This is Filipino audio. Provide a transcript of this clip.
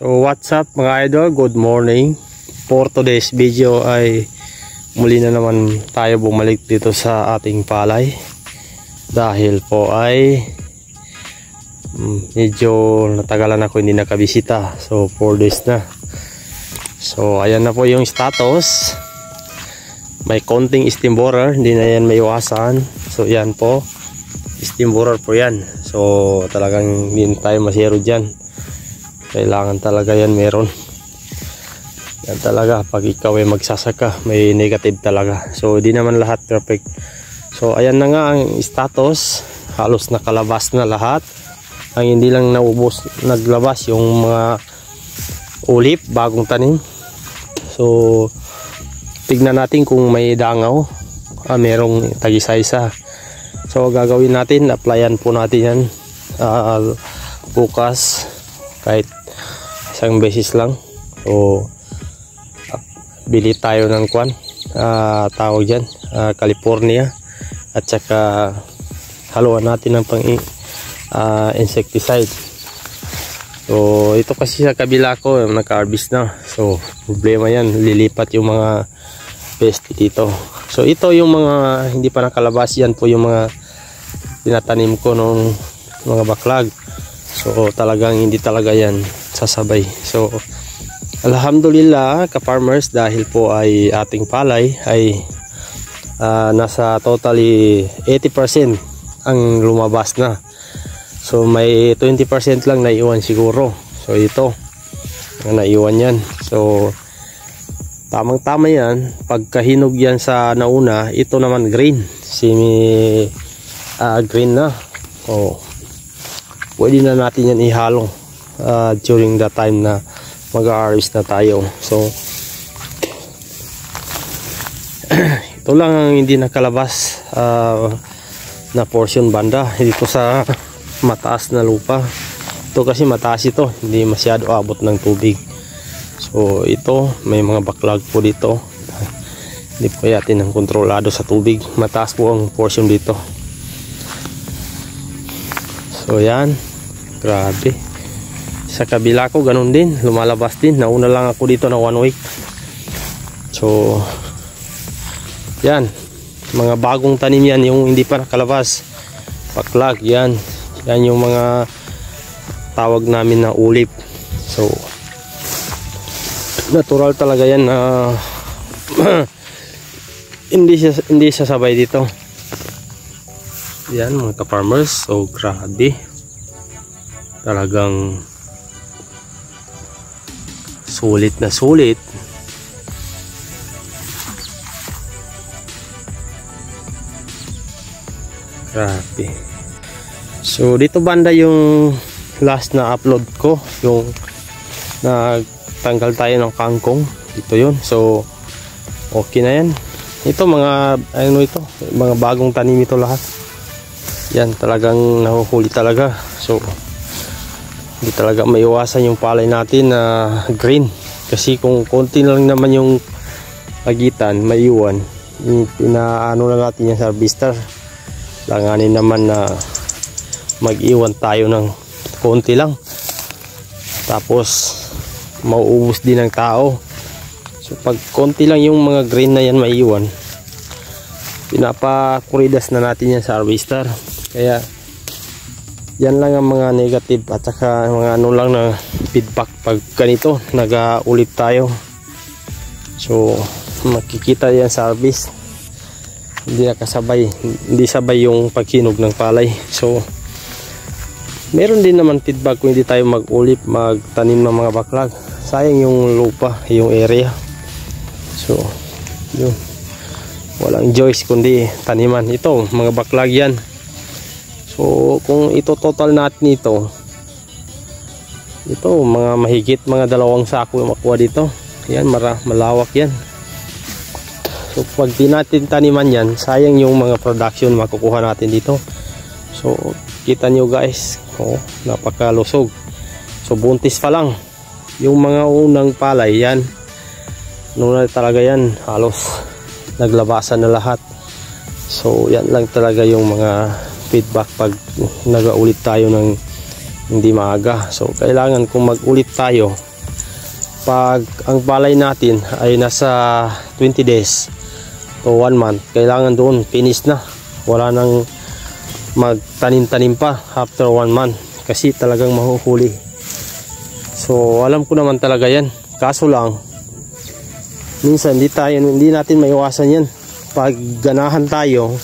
So what's up mga idol, good morning. For today's video ay muli na naman tayo bumalik dito sa ating palay. Dahil po ay medyo natagalan ako hindi nakabisita. So 4 days na. So ayan na po yung status. May konting steam borer, hindi na yan maiwasan. So yan po, steam borer po yan. So talagang hindi tayo masero dyan. Kailangan talaga yan meron. Yan talaga pag ikaw ay magsasaka, may negative talaga. So di naman lahat perfect. So ayan na nga ang status. Halos nakalabas na lahat. Ang hindi lang naglabas yung mga ulip, bagong tanim. So tignan natin kung may dangaw. Merong tag-isa-isa. So gagawin natin, applyan po natin yan bukas. Kahit isang beses lang. So bili tayo ng kwan, tawag dyan, California, at saka haluan natin ng pang insecticide. So ito kasi sa kabila ko naka-harvest na, so problema yan, lilipat yung mga peste dito. So ito yung mga hindi pa nakalabas, yan po yung mga tinatanim ko nung mga baklag. So talagang hindi talaga yan sasabay. So alhamdulillah ka-farmers, dahil po ay ating palay ay nasa totally 80% ang lumabas na. So may 20% lang naiwan siguro. So ito naiwan yan. So tamang tama yan. Pagkahinog yan sa nauna, ito naman green, semi green na. So pwede na natin yan ihalo during the time na mag-harvest na tayo. So ito lang ang hindi nakalabas na portion banda dito sa mataas na lupa. Ito kasi mataas ito, hindi masyado abot ng tubig. So ito may mga baklag po dito, hindi po yatin ng kontrolado sa tubig. Mataas po ang portion dito. So yan, grabe. Sa kabila ko ganun din, lumalabas din. Nauna lang ako dito na 1 week. So yan, mga bagong tanim yan, yung hindi pa nakalabas, baklag yan. Yan yung mga tawag namin na ulip. So natural talaga yan na hindi sasabay dito. Yan mga ka-farmers. So grabe, talagang sulit na sulit. Grabe. So dito banda yung last na upload ko, yung nagtanggal tayo ng kangkong. Dito yun. So okay na yan. Ito mga ano, ito mga bagong tanim ito lahat. Yan talagang nahuhuli talaga. So hindi talaga maiwasan yung palay natin na green, kasi kung konti lang naman yung pagitan maiwan, pinaano na natin yan sa harvester. Langanin naman na mag-iwan tayo ng konti lang, tapos mauubos din ng tao. So pag konti lang yung mga green na yan maiwan, pinapakuridas na natin yan sa harvester. Kaya yan lang ang mga negative at saka mga ano lang na feedback pag ganito nag-ulit tayo. So makikita yan sa harvest, hindi nakasabay, hindi sabay yung paghinog ng palay. So meron din naman feedback kung hindi tayo mag-ulip, magtanim ng mga baklag. Sayang yung lupa, yung area. So yun, walang choice kundi taniman. Ito mga baklag yan. So kung ito total natin ito mga mahigit mga 2 sako yung makuha dito. Yan, malawak yan. So pag di natin taniman yan, sayang yung mga production makukuha natin dito. So kita nyo guys, napakalusog. So buntis pa lang yung mga unang palay yan. Nung talaga yan, halos naglabasan na lahat. So yan lang talaga yung mga feedback pag nag-ulit tayo ng hindi maaga. So kailangan kung mag-ulit tayo, pag ang palay natin ay nasa 20 days to 1 month, kailangan doon finish na, wala nang magtanim-tanim pa after 1 month kasi talagang mahuhuli. So alam ko naman talaga yan, kaso lang minsan hindi natin maiwasan yan. Pag ganahan tayo,